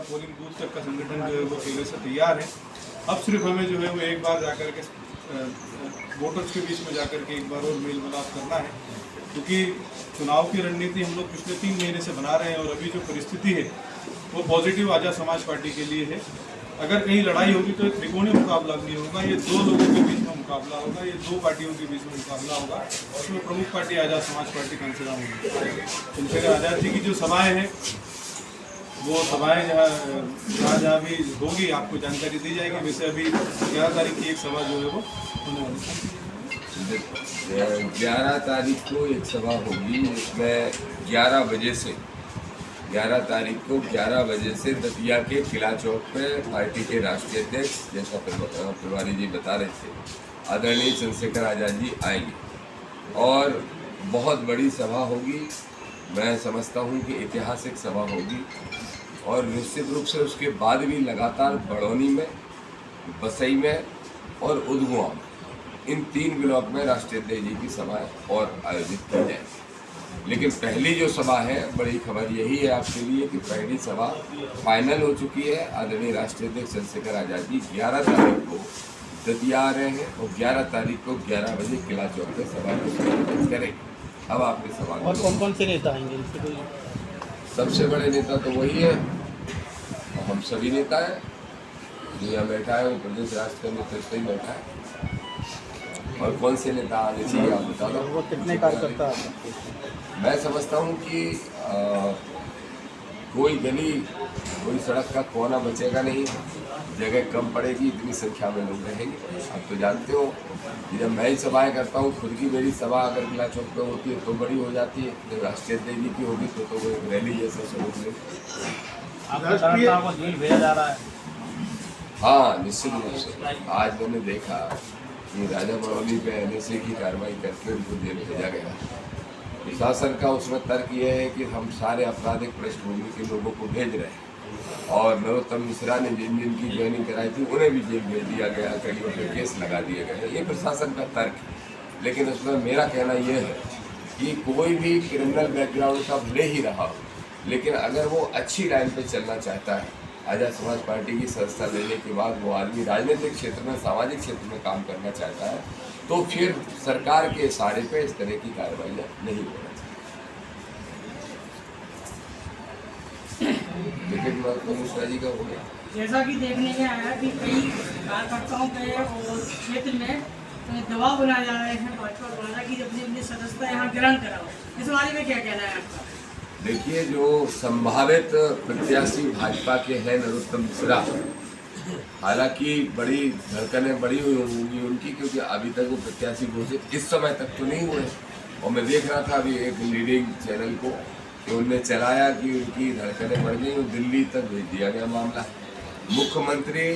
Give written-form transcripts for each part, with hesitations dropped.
Polling booth तक का संगठन जो है वो पहले से तैयार है। अब सिर्फ हमें जो है वो एक बार जाकर के वोटर्स के बीच में जाकर के एक बार और मेल मिलाप करना है, क्योंकि चुनाव की रणनीति हम लोग पिछले 3 महीने से बना रहे हैं और अभी जो परिस्थिति है वो पॉजिटिव आज़ाद समाज पार्टी के लिए है। अगर कहीं लड़ाई होगी तो एक त्रिकोणीय मुकाबला नहीं होगा, ये 2 लोगों के बीच में मुकाबला होगा, ये 2 पार्टियों के बीच में मुकाबला होगा। उसमें प्रमुख पार्टी आज़ाद समाज पार्टी कंसिडर होगी। चंद्रशेखर आज़ाद जी की जो सभाएँ हैं वो सभाएँ जहाँ भी होगी आपको जानकारी दी जाएगी। वैसे अभी 11 तारीख की एक सभा जो है वो होने वाली है। 11 तारीख को एक सभा होगी, इसमें 11 बजे से 11 तारीख को 11 बजे से दतिया के किला चौक पे पार्टी के राष्ट्रीय अध्यक्ष, जैसा पटवारी जी बता रहे थे, आदरणीय चंद्रशेखर आज़ाद जी आएंगे और बहुत बड़ी सभा होगी। मैं समझता हूं कि ऐतिहासिक सभा होगी और निश्चित रूप से उसके बाद भी लगातार बड़ौनी में, बसई में और उदगुआ में, इन 3 ब्लॉक में राष्ट्रीय अध्यक्ष जी की सभा और आयोजित की जाए। लेकिन पहली जो सभा है, बड़ी खबर यही है आपके लिए कि पहली सभा फाइनल हो चुकी है। आदरणीय राष्ट्रीय अध्यक्ष चंद्रशेखर आज़ाद जी 11 तारीख को दतिया आ रहे हैं और 11 तारीख को 11 बजे किला चौक पर सभा को करेंगे। अब आपके सवाल और कौन से नेता आएंगे? सबसे बड़े नेता तो वही है, हम सभी नेता हैं। जो यहाँ बैठा है वो प्रदेश राष्ट्र का नेतृत्व ही बैठा है। और कौन से नेता आने चाहिए आप बता दो। वो कितने कार्यकर्ता? मैं समझता हूँ कि कोई गली, कोई सड़क का कोना बचेगा नहीं, जगह कम पड़ेगी, इतनी संख्या में लोग रहेंगे। आप तो जानते हो जब मैं सभाएं करता हूँ, खुद की मेरी सभा अगर किला चौक पे होती है तो बड़ी हो जाती है, जब राष्ट्रीय अध्यक्ष जी की होगी तो वो एक रैली जैसा स्वरूप ले। भेजा जा रहा है? हाँ, निश्चित रूप से। आज मैंने देखा कि राजा बड़ौनी पे NSA की कार्रवाई करके उनको जेल भेजा गया। प्रशासन का उसमें तर्क ये है कि हम सारे आपराधिक पृष्ठभूमि के लोगों को भेज रहे हैं और नरोत्तम मिश्रा ने जिनकी ज्वाइनिंग कराई थी उन्हें भी जेल भेज दिया गया, कई पे केस लगा दिए गए। ये प्रशासन का तर्क है। लेकिन उसमें मेरा कहना यह है कि कोई भी क्रिमिनल बैकग्राउंड का भले ही रहा हो, लेकिन अगर वो अच्छी लाइन पर चलना चाहता है, आज़ाद समाज पार्टी की संस्था लेने के बाद वो आदमी राजनीतिक क्षेत्र में, सामाजिक क्षेत्र में काम करना चाहता है, तो फिर सरकार के इशारे पे इस तरह की कार्रवाई नहीं होना चाहिए। लेकिन मिश्रा जी का हो गया, जैसा कि देखने में आया कि कई कार्यकर्ताओं पे और क्षेत्र में दबाव बनाए जा रहे हैं भाजपा द्वारा कि अपनी अपनी सदस्यता यहाँ ग्रहण कराओ। इस बारे में क्या कहना है आपका? देखिए, जो संभावित प्रत्याशी भाजपा के हैं नरोत्तम मिश्रा, हालांकि बड़ी धड़कनें बड़ी हुई होंगी उनकी, क्योंकि अभी तक वो प्रत्याशी घोषित इस समय तक तो नहीं हुए। और मैं देख रहा था अभी एक लीडिंग चैनल को कि उनने चलाया कि उनकी धड़कनें बढ़ गई और दिल्ली तक भेज दिया गया मामला। मुख्यमंत्री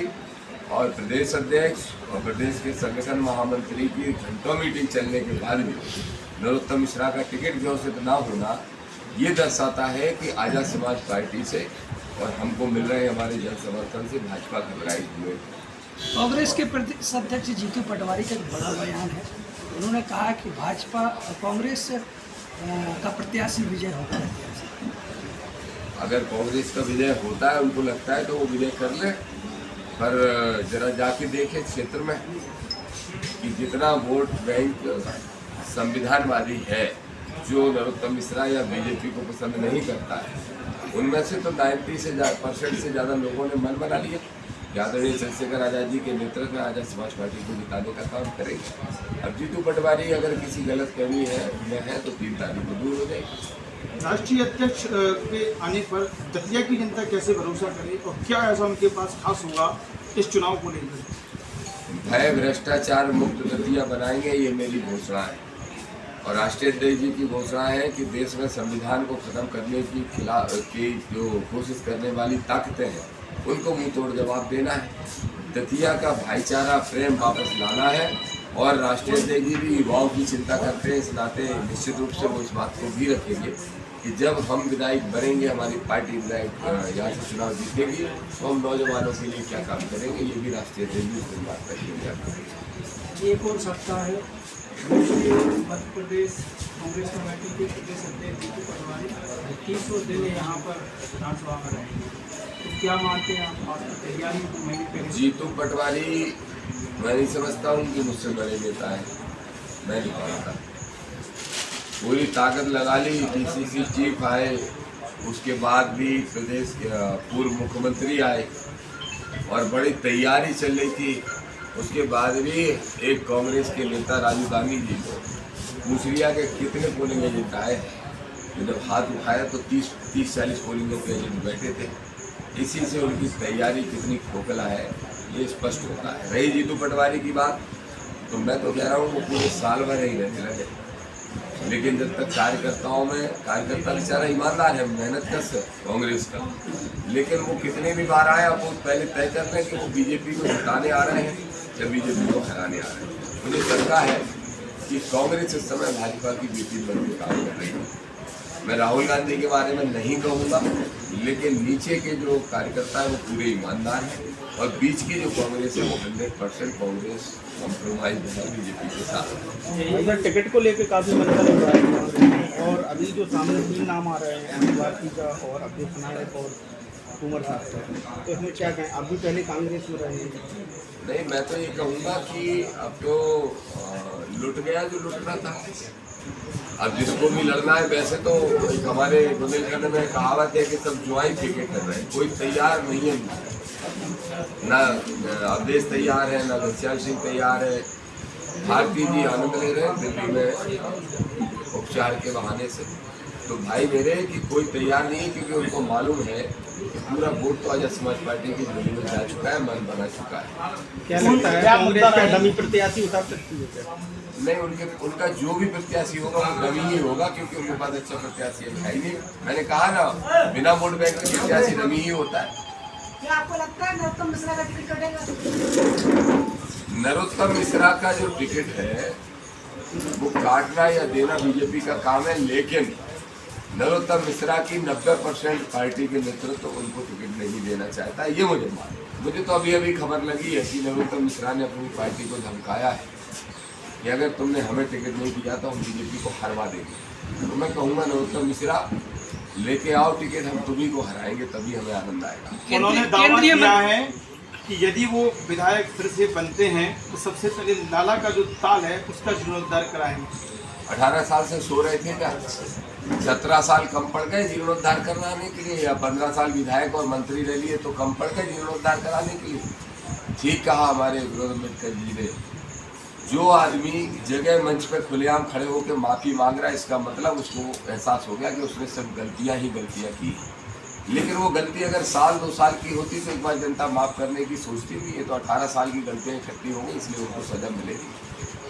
और प्रदेश अध्यक्ष और प्रदेश के संगठन महामंत्री की घंटों मीटिंग चलने के बाद भी नरोत्तम मिश्रा का टिकट घोषित न होना ये दर्शाता है कि आज़ाद समाज पार्टी से और हमको मिल रहे हमारे जन समर्थन से भाजपा घबराई हुए। कांग्रेस के प्रदेश अध्यक्ष जीतू पटवारी का एक बड़ा बयान है। उन्होंने कहा कि भाजपा कांग्रेस का प्रत्याशी विजय होगा। अगर कांग्रेस का विजय होता है, उनको लगता है तो वो विजय कर ले, पर जरा जाके देखें क्षेत्र में कि जितना वोट बैंक संविधानवादी है जो नरोत्तम मिश्रा या बीजेपी को पसंद नहीं करता है, उनमें से तो 90% से ज़्यादा लोगों ने मन बना लिया। आदरणीय चंद्रशेखर आज़ाद जी के नेतृत्व में आज़ाद समाज पार्टी को जिताने का काम करेंगे। अब जीतू पटवारी अगर किसी गलत फहमी है तो 3 तारीख को दूर हो जाएगी। राष्ट्रीय अध्यक्ष के आने पर दतिया की जनता कैसे भरोसा करे और क्या ऐसा उनके पास खास होगा इस चुनाव को लेकर? भय भ्रष्टाचार मुक्त दतिया बनाएंगे, ये मेरी घोषणा है। और राष्ट्रीय अध्यक्ष जी की घोषणा है कि देश में संविधान को खत्म करने की जो कोशिश करने वाली ताकतें हैं उनको मुंह तोड़ जवाब देना है। दतिया का भाईचारा, प्रेम वापस लाना है। और राष्ट्रीय अध्यक्ष जी भी युवाओं की चिंता करते हैं, इस नाते निश्चित रूप से वो इस बात को भी रखेंगे कि जब हम विधायक बनेंगे, हमारी पार्टी विधायक यहाँ से चुनाव जीतेगी, तो हम नौजवानों के लिए क्या काम करेंगे, ये भी राष्ट्रीय अध्यक्ष जी इस बात रखेंगे। एक और सप्ताह है, मध्य प्रदेश कांग्रेस कमेटी के प्रदेश अध्यक्ष जीतू पटवारी 300 दिन यहाँ पर विधानसभा में रहेंगे। तो क्या मानते हैं आप आपकी तैयारी को महीने पहले जीतू पटवारी मैं नहीं समझता हूँ कि मुझसे बड़े नेता है, मैं नहीं मानता। पूरी ताकत लगा ली, पीसीसी चीफ आए, उसके बाद भी प्रदेश के पूर्व मुख्यमंत्री आए और बड़ी तैयारी चल रही थी। उसके बाद भी एक कांग्रेस के नेता राजू गांधी जी को पूछ लिया कि कितने पोलिंग एजेंट आए हैं, तो जब हाथ उठाया तो 30-40 पोलिंग एजेंट बैठे थे। इसी से उनकी तैयारी कितनी खोखला है ये स्पष्ट होता है। रही जीतू पटवारी की बात, तो मैं तो कह रहा हूँ वो पूरे साल भर ही रहने लगे, लेकिन जब तक कार्यकर्ता बेचारा ईमानदार है, मेहनत कश है कांग्रेस का, लेकिन वो कितने भी बार आए वो पहले तय कर लें कि वो बीजेपी को जिताने आ रहे हैं या बीजेपी को हराने आ रहे हैं। मुझे लगता है कि कांग्रेस इस समय भाजपा की बेटी बन के काम कर रही है। मैं राहुल गांधी के बारे में नहीं कहूँगा, लेकिन नीचे के जो कार्यकर्ता है वो पूरे ईमानदार हैं और बीच की जो कांग्रेस है वो 100% कांग्रेस कॉम्प्रोमाइज है बीजेपी के साथ। इधर टिकट को लेकर काफ़ी मंथन हो रहा है कांग्रेस में, और अभी जो सामने 3 नाम आ रहे हैं, एम भारती का और अब्दुल नायक और कुंवर साहब का, तो इसमें क्या कहें? आप भी पहले कांग्रेस में रहे हैं। नहीं, मैं तो ये कहूँगा कि अब तो लुट गया जो लुटना था। अब जिसको भी लड़ना है, वैसे तो एक हमारे बुंदेलखंड में कहावत है कि सब जुआई फेंके कर रहे हैं, कोई तैयार नहीं है। ना अवधेश तैयार है, ना घनश्याम सिंह तैयार है। भारती जी आनंद ले रहे हैं दिल्ली में उपचार के बहाने से। तो भाई मेरे कि कोई तैयार नहीं है, क्योंकि उनको मालूम है कि पूरा वोट तो आजाद समाज पार्टी की झोली में जा चुका है, मन बना चुका है। क्या लगता है कांग्रेस का डमी प्रत्याशी उतार सकती है क्या? नहीं, उनका जो भी प्रत्याशी होगा वो डमी ही होगा, क्योंकि उनके पास अच्छा प्रत्याशी है ही नहीं। मैंने कहा ना, बिना वोट बैंक के प्रत्याशी डमी ही होता है। क्या आपको लगता है नरोत्तम मिश्रा का टिकट कटेगा? नरोत्तम मिश्रा का जो टिकट है वो काटना या देना बीजेपी का काम है, लेकिन नरोत्तम मिश्रा की 90% पार्टी के नेतृत्व उनको टिकट नहीं देना चाहता, ये मुझे मालूम। मुझे तो अभी खबर लगी है कि नरोत्तम मिश्रा ने अपनी पार्टी को धमकाया है कि अगर तुमने हमें टिकट नहीं दिया तो हम बीजेपी को हरवा देंगे। तो मैं कहूँगा नरोत्तम मिश्रा लेके आओ टिकट, हम तुम्ही को हराएंगे, तभी हमें आनंद आएगा। उन्होंने दावा किया है कि यदि वो विधायक फिर से बनते हैं तो सबसे पहले लाला का जो ताल है उसका जीर्णोद्धार कराएंगे। 18 साल से सो रहे थे क्या? 17 साल कम पड़ गए जीर्णोद्धार कराने के लिए, या 15 साल विधायक और मंत्री रह लिए तो कम पड़ गए जीर्णोद्धार कराने के लिए? ठीक कहा हमारे विरोध अम्बेडकर जी ने, जो आदमी जगह मंच पर खुलेआम खड़े होकर माफ़ी मांग रहा है, इसका मतलब उसको एहसास हो गया कि उसने सब गलतियां की। लेकिन वो गलती अगर 1-2 साल की होती तो एक बार जनता माफ़ करने की सोचती थी। ये तो 18 साल की गलतियाँ इकट्ठी हो गई, इसलिए उनको सजा मिलेगी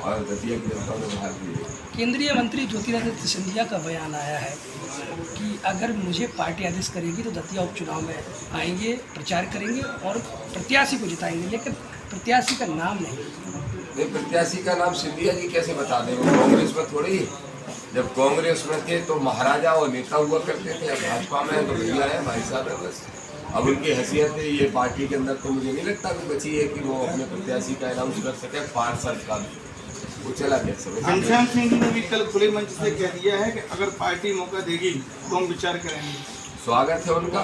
और दतिया की जनता को बाहर मिलेगी। केंद्रीय मंत्री ज्योतिरादित्य सिंधिया का बयान आया है कि अगर मुझे पार्टी आदेश करेगी तो दतिया उपचुनाव में आएंगे, प्रचार करेंगे और प्रत्याशी को जिताएंगे, लेकिन प्रत्याशी का नाम नहीं। प्रत्याशी का नाम सिंधिया जी कैसे बता दें? वो कांग्रेस में थोड़ी, जब कांग्रेस में थे तो महाराजा और नेता हुआ करते थे, अब भाजपा में तो भैया है, भाई साहब है बस। अब उनकी हैसियत है ये पार्टी के अंदर, तो मुझे नहीं लगता कि बची है कि वो अपने प्रत्याशी का अनाउंस कर सके। 5 साल का वो चला गया सब। घनश्याम सिंह जी ने भी कल खुले मंच से कह दिया है कि अगर पार्टी मौका देगी तो हम विचार करेंगे। स्वागत है उनका।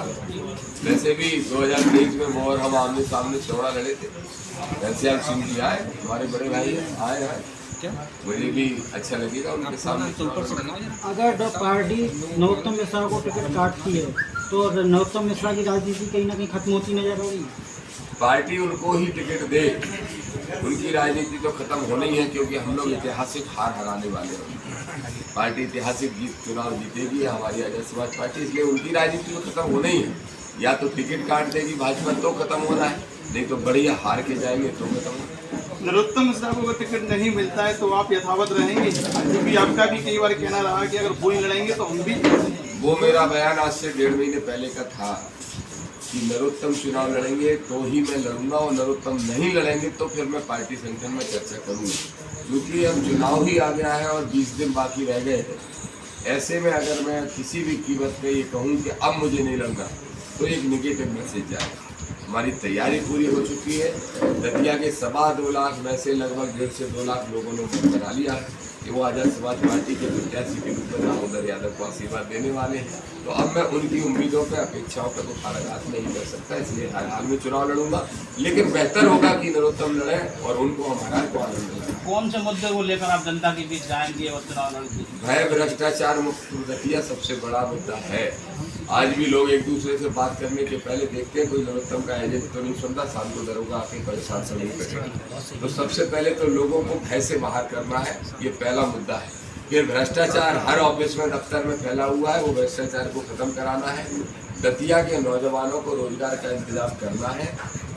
वैसे भी 2023 में वो और हम आमने सामने चौड़ा लड़े थे। घनश्याम सिंह जी आए, हमारे बड़े भाई आए, मुझे भी अच्छा लगेगा उनके सामने। अगर पार्टी नरोत्तम मिश्रा को टिकट काटती है तो नरोत्तम मिश्रा की राजनीति कहीं ना कहीं खत्म होती नजर आएगी। पार्टी उनको ही टिकट दे, उनकी राजनीति तो खत्म होनी है, क्योंकि हम लोग ऐतिहासिक हार हराने वाले हैं। पार्टी ऐतिहासिक चुनाव जीतेगी हमारी आजाद समाज पार्टी, इसलिए उनकी राजनीति तो खत्म होनी है। या तो टिकट काट देगी भाजपा तो खत्म होना है, नहीं तो बढ़िया हार के जाएंगे तो खत्म होना है। नरोत्तम मिश्रा को अगर टिकट नहीं मिलता है तो आप यथावत रहेंगे, क्योंकि आपका भी कई बार कहना रहा कि अगर वो ही लड़ेंगे तो हम भी। वो मेरा बयान आज से 1.5 महीने पहले का था कि नरोत्तम चुनाव लड़ेंगे तो ही मैं लड़ूंगा, और नरोत्तम नहीं लड़ेंगे तो फिर मैं पार्टी संगठन में चर्चा करूंगा, क्योंकि अब चुनाव ही आ गया है और 20 दिन बाकी रह गए हैं। ऐसे में अगर मैं किसी भी कीमत पे ये कहूँ कि अब मुझे नहीं लड़ना, तो एक निगेटिव मैसेज जाएगा। हमारी तैयारी पूरी हो चुकी है। दतिया के 2.25 लाख में से लगभग 1.5 से 2 लाख लोगों ने वोट बना लिया है। कि वो आज़ाद समाज पार्टी के प्रत्याशी के रूप में दामोदर यादव को आशीर्वाद देने वाले हैं। तो अब मैं उनकी उम्मीदों पे, अपेक्षाओं पे तो खाराघात नहीं कर सकता, इसलिए हर हाल में चुनाव लड़ूंगा। लेकिन बेहतर होगा कि नरोत्तम लड़े और उनको हमारा को आनंद लगे। कौन से मुद्दे को लेकर आप जनता के बीच जाएंगे और चुनाव लड़ेंगे? भय भ्रष्टाचार मुक्त दतिया सबसे बड़ा मुद्दा है। आज भी लोग एक दूसरे से बात करने के पहले देखते हैं कोई नरोत्तम का एजेंट तो नहीं सुनता, शाम को दरोगा आके परेशान सभी करेगा। तो सबसे पहले तो लोगों को भय से बाहर करना है, ये पहला मुद्दा है। फिर भ्रष्टाचार हर ऑफिस में, दफ्तर में फैला हुआ है, वो भ्रष्टाचार को खत्म कराना है। दतिया के नौजवानों को रोजगार का इंतजाम करना है।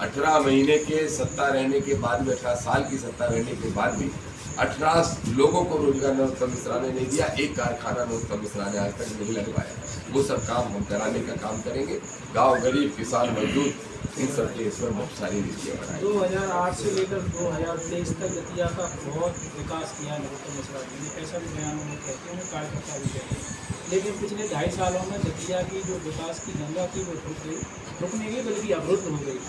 18 महीने के सत्ता रहने के बाद भी, 18 साल की सत्ता रहने के बाद भी 18 लोगों को रोजगार नरोत्तम मिश्रा ने नहीं दिया। एक कारखाना नरोत्तम मिश्रा ने आज तक नहीं लगवाया। वो सब काम हम कराने का काम करेंगे। गांव गरीब, किसान, मजदूर, इन सब के इस पर बहुत सारी नीतियाँ बनाई। 2008 से लेकर 2023 तक दतिया का बहुत विकास किया नरोत्तम मिश्रा जी ने, ऐसा भी बयान में कहते हैं, कार्यकर्ता भी कहते हैं। लेकिन पिछले 2.5 सालों में दतिया की जो विकास की गंगा थी वो रुक नहीं गई, बल्कि अवरुद्ध हो गई।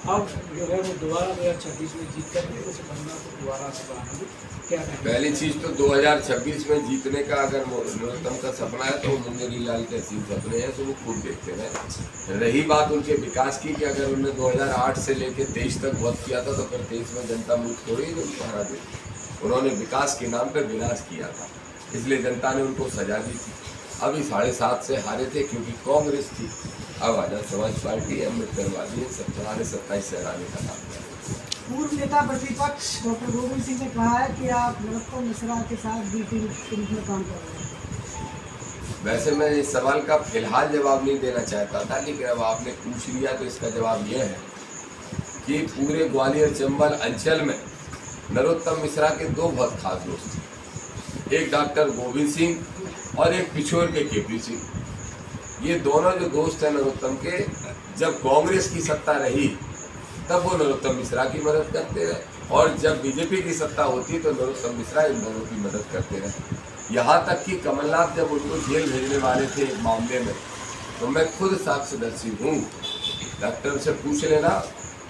अब जो है वो दोबारा 2026 में जीत करके उस गंगा को दोबारा से बढ़ाएंगे। क्या पहली चीज तो 2026 में जीतने का अगर नरोत्तम का सपना है तो मुंगेरी लाल के असीम सपने हैं, तो वो खूब देखते हैं। रही बात उनके विकास की, कि अगर उन्होंने 2008 से लेकर 23 तक बहुत किया था, तो फिर 23 में जनता मुक्त हो रही है उनको हरा दी। उन्होंने विकास के नाम पर विनाश किया था, इसलिए जनता ने उनको सजा दी थी। अभी 7.5 से हारे थे क्योंकि कांग्रेस थी। अब आज़ाद समाज पार्टी अम्बेडकरवादी है, 27 से हराने का काम कर। पूर्व नेता प्रतिपक्ष डॉक्टर गोविंद सिंह ने कहा है कि आप नरोत्तम मिश्रा के साथ बी टीम के रूप में काम कर रहे हैं। वैसे मैं इस सवाल का फिलहाल जवाब नहीं देना चाहता था, लेकिन अब आपने पूछ लिया तो इसका जवाब यह है कि पूरे ग्वालियर चंबल अंचल में नरोत्तम मिश्रा के 2 बहुत खास दोस्त थे। एक डॉक्टर गोविंद सिंह और एक पिछोर के केपी सिंह। ये दोनों जो दोस्त हैं नरोत्तम के, जब कांग्रेस की सत्ता रही तब वो नरोत्तम मिश्रा की मदद करते रहे, और जब बीजेपी की सत्ता होती तो नरोत्तम मिश्रा इन दोनों की मदद करते रहे। यहाँ तक कि कमलनाथ जब उनको जेल भेजने वाले थे एक मामले में, तो मैं खुद साक्ष्यदर्शी हूँ। डॉक्टर से पूछ लेना,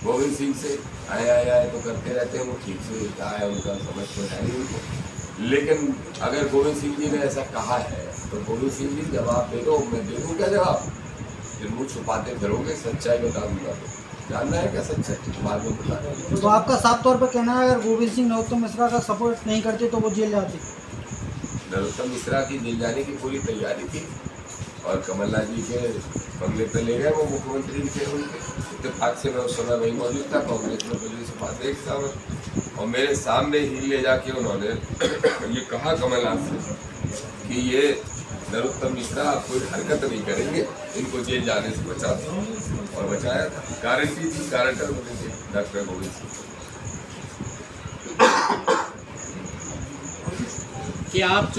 गोविंद सिंह से आए तो करते रहते हैं, वो ठीक से क्या है उनका समझ तो है नहीं उनको। लेकिन अगर गोविंद सिंह जी ने ऐसा कहा है तो गोविंद सिंह जी जवाब दे दो, मैं दे दूँ क्या जवाब? फिर मुँह छुपाते फिरोगे, सच्चाई बता दूंगा। जानना है क्या सच्चाई? बाद में बता। तो आपका साफ तौर पर कहना है अगर गोविंद सिंह नरोत्तम मिश्रा का सपोर्ट नहीं करते तो वो जेल जाते? नरोत्तम मिश्रा की जेल जाने की पूरी तैयारी थी, और कमलनाथ जी के बंगले पे ले गए, वो मुख्यमंत्री थे उनके। इत्तेफाक से मैं उस समय वही मौजूद था, कांग्रेस में पुलिस उपाध्यक्ष था मैं, और मेरे सामने ही ले जाके उन्होंने ये कहा कमलनाथ से कि ये नरोत्तम मिश्रा कोई हरकत नहीं करेंगे, इनको जेल जाने से बचा दो, और बचाया था। गारंटी थी, गारंटर बने थे डॉक्टर गोविंद सिंह। कि आप